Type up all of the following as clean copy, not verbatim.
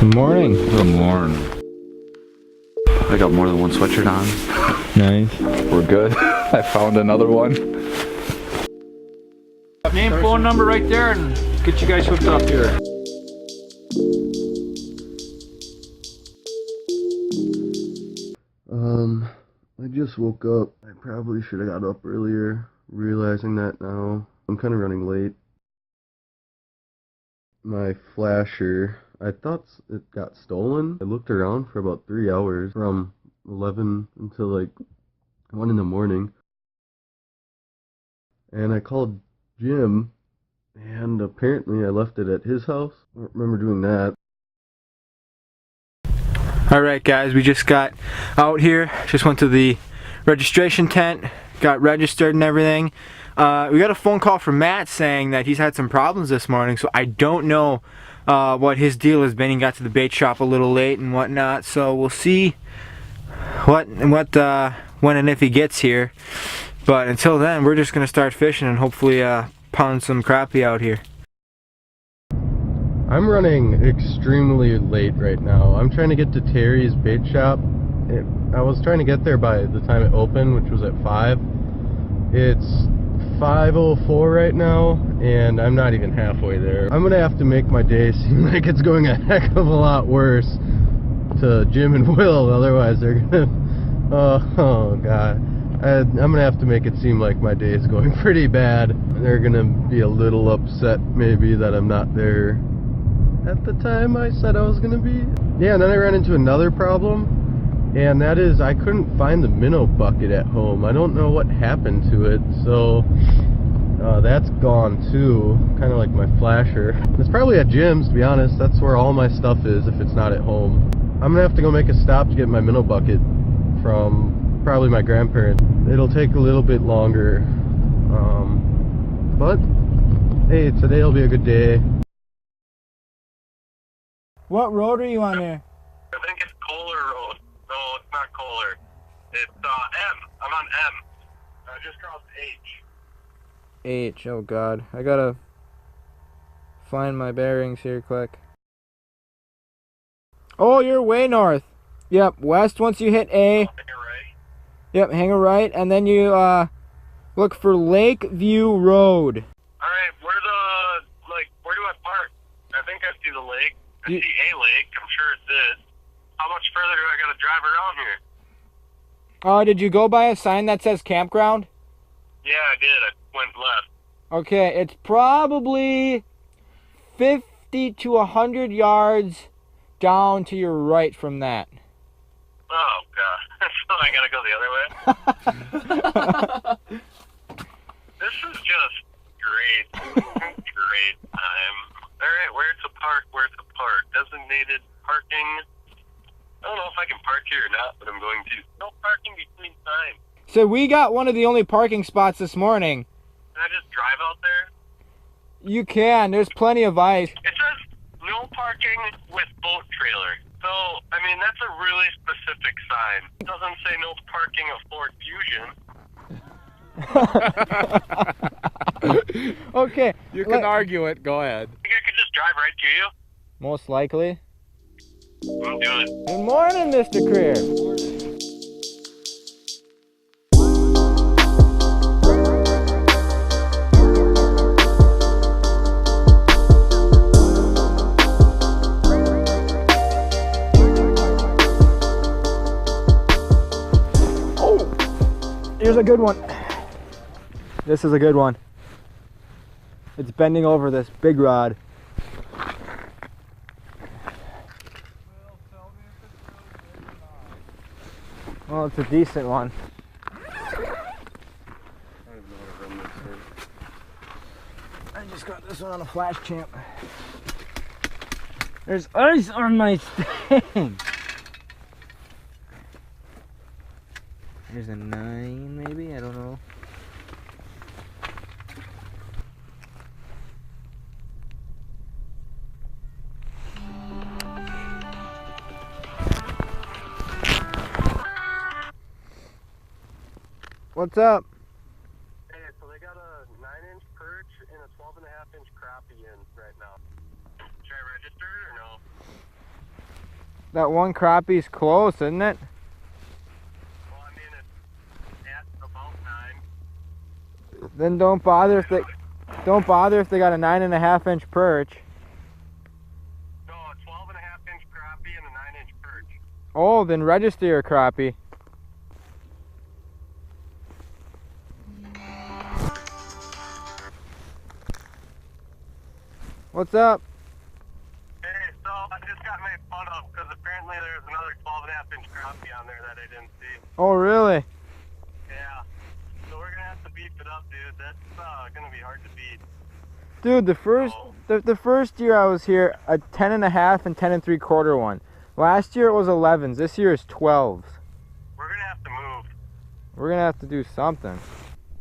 Good morning. Good morning. I got more than one sweatshirt on. Nice. We're good. I found another one. Name, phone number right there and get you guys hooked up here. I just woke up. I probably should have got up earlier, realizing that now. I'm kind of running late. My flasher, I thought it got stolen. I looked around for about 3 hours, from 11 until like 1 in the morning. And I called Jim, and apparently I left it at his house. I don't remember doing that. Alright guys, we just got out here, just went to the registration tent, got registered and everything. We got a phone call from Matt saying that he's had some problems this morning, so I don't know what his deal has been. He got to the bait shop a little late and whatnot, so we'll see when and if he gets here. But until then, we're just going to start fishing and hopefully pound some crappie out here. I'm running extremely late right now. I'm trying to get to Terry's bait shop. I was trying to get there by the time it opened, which was at 5. It's 5:04 right now, and I'm not even halfway there. I'm gonna have to make my day seem like it's going a heck of a lot worse to Jim and Will, otherwise they're gonna... oh god. I'm gonna have to make it seem like my day is going pretty bad. They're gonna be a little upset maybe that I'm not there at the time I said I was gonna be. Yeah, and then I ran into another problem, and that is I couldn't find the minnow bucket at home. I don't know what happened to it, so that's gone too, kind of like my flasher. It's probably at Jim's, to be honest. That's where all my stuff is if it's not at home. I'm gonna have to go make a stop to get my minnow bucket from probably my grandparents. It'll take a little bit longer, but hey, today'll be a good day. What road are you on there? I think it's Kohler Road. No, it's not Kohler. It's M. I'm on M. I just crossed H. H, oh god. I gotta find my bearings here quick. Oh, you're way north. Yep, west once you hit A. Hang a right. Yep, hang a right, and then you look for Lakeview Road. Alright, where do I park? I think I see the lake. I see a lake. I'm sure it's this. How much further do I gotta drive around here? Did you go by a sign that says campground? Yeah, I did. I went left. Okay, it's probably 50 to 100 yards down to your right from that. Oh, God. So I gotta go the other way? This is just great. Great time. Alright, where to park? Designated parking. I don't know if I can park here or not, but I'm going to. No parking between times. So we got one of the only parking spots this morning. Can I just drive out there? You can. There's plenty of ice. It says no parking with boat trailer. So, I mean, that's a really specific sign. It doesn't say no parking of Ford Fusion. Okay. You can argue it. Go ahead. I think I could just drive right to you? Most likely. I'm doing it. Good morning, Mr. Creer. Oh, here's a good one. This is a good one. It's bending over this big rod. Well, it's a decent one. I just got this one on a flash champ. There's ice on my thing. There's a 9 maybe, I don't know. What's up? Hey, so they got a 9-inch perch and a 12.5-inch crappie. crappie in right now. Should I register it or no? That one crappie's close, isn't it? Well, I mean, it's at about 9. Then don't bother if they got a 9.5-inch perch. No, a 12.5-inch crappie and a 9-inch perch. Oh, then register your crappie. What's up? Hey, so I just got made fun of because apparently there's another 12.5-inch crappie on there that I didn't see. Oh, really? Yeah. So we're gonna have to beef it up, dude. That's gonna be hard to beat. Dude, the first year I was here, a 10.5 and 10 3/4 one. Last year it was 11s. This year is 12s. We're gonna have to move. We're gonna have to do something.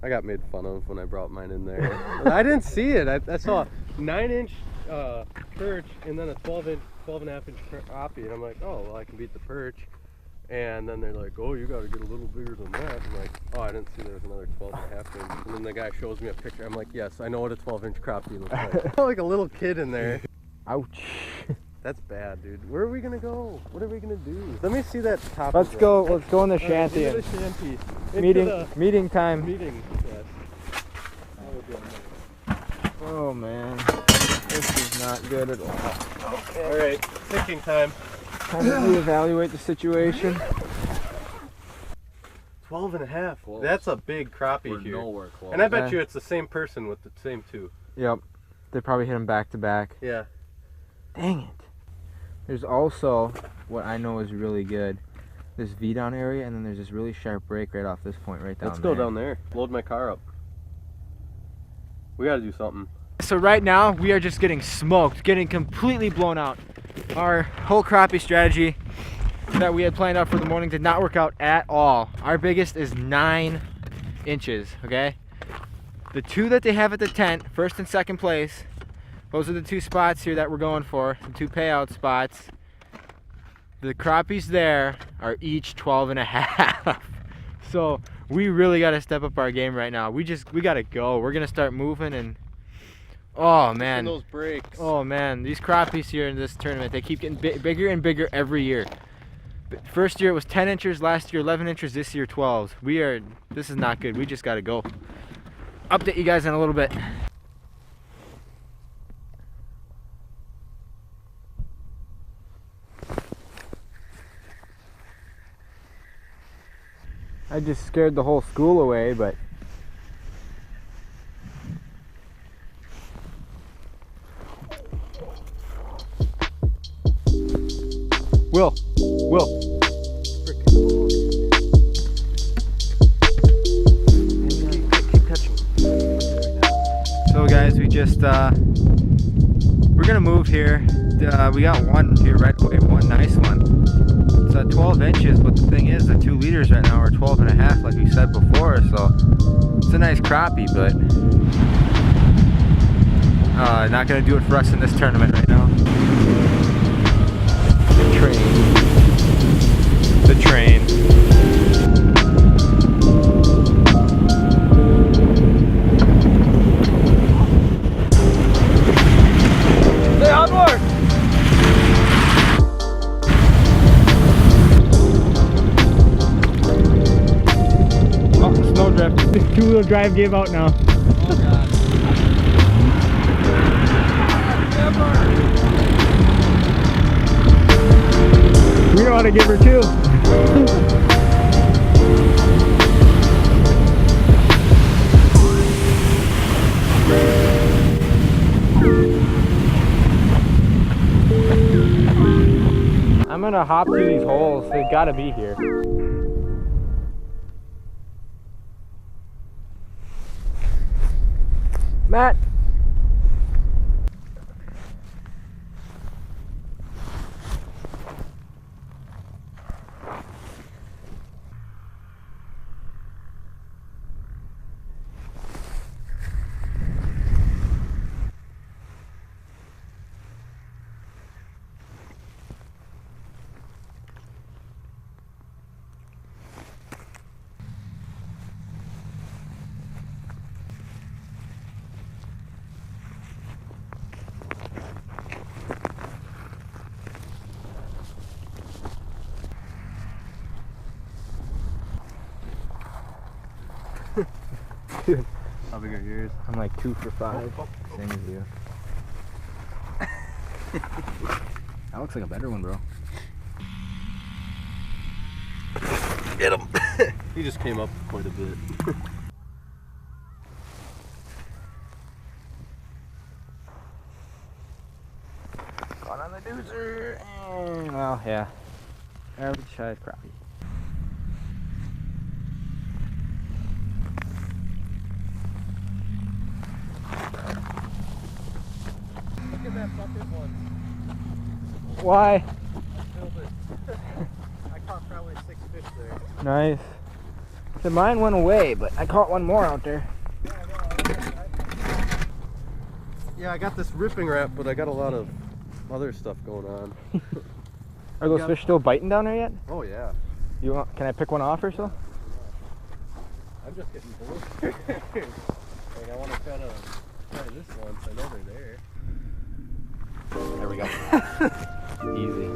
I got made fun of when I brought mine in there. I didn't see it. I saw a 9-inch perch and then a 12.5-inch crappie, and I'm like, oh, well, I can beat the perch. And then they're like, oh, you got to get a little bigger than that. I'm like, oh, I didn't see there was another 12.5-inch. And then the guy shows me a picture. I'm like, yes, I know what a 12-inch crappie looks like. I felt like a little kid in there. Ouch. That's bad, dude. Where are we gonna go? What are we gonna do? Let me see that top. Let's go in the shanty. Into the shanty. Meeting time. Meeting. Yes. Oh man, this is not good at all. Okay. All right, thinking time. Time to reevaluate the situation. 12.5. Close. That's a big crappie We're here. nowhere close. And I bet you it's the same person with the same two. Yep, they probably hit them back to back. Yeah. Dang it. There's also what I know is really good. This V-down area, and then there's this really sharp break right off this point right down Let's there. go down there. Load my car up. We gotta do something. So right now, we are just getting smoked, getting completely blown out. Our whole crappie strategy that we had planned out for the morning did not work out at all. Our biggest is 9 inches, okay? The two that they have at the tent, first and second place, those are the two spots here that we're going for, the two payout spots. The crappies there are each 12.5. So we really got to step up our game right now. We got to go. We're going to start moving and oh man. Those breaks. Oh man, these crappies here in this tournament, they keep getting bigger and bigger every year. First year it was 10 inches, last year 11 inches, this year 12s. This is not good. We just got to go. Update you guys in a little bit. I just scared the whole school away, but Will. Keep touching. So guys, we just we're gonna move here. We got one here right away, one nice one. It's 12 inches, but the thing is the 2 liters right now are 12.5 like we said before, so it's a nice crappie, but not gonna do it for us in this tournament right now. The train. Stay on board! Oh, snowdrift. The 2-wheel drive gave out now. Oh god. We know how to give her too. I'm gonna hop through these holes. They gotta be here. Matt. Dude, How big are yours? I'm like 2 for 5. Same as you. That looks like a better one, bro. Get him! He just came up quite a bit. Caught on the doozer. Well, yeah. Average size crappie. Look at that bucket one. Why? I filled it. I caught probably 6 fish there. Nice. So mine went away, but I caught one more out there. Yeah, I got this ripping wrap, but I got a lot of other stuff going on. Are those fish still biting down there yet? Oh yeah. You want? Can I pick one off or so? I'm just getting bored. Like I want to try this once. I know they're there. There we go. Easy.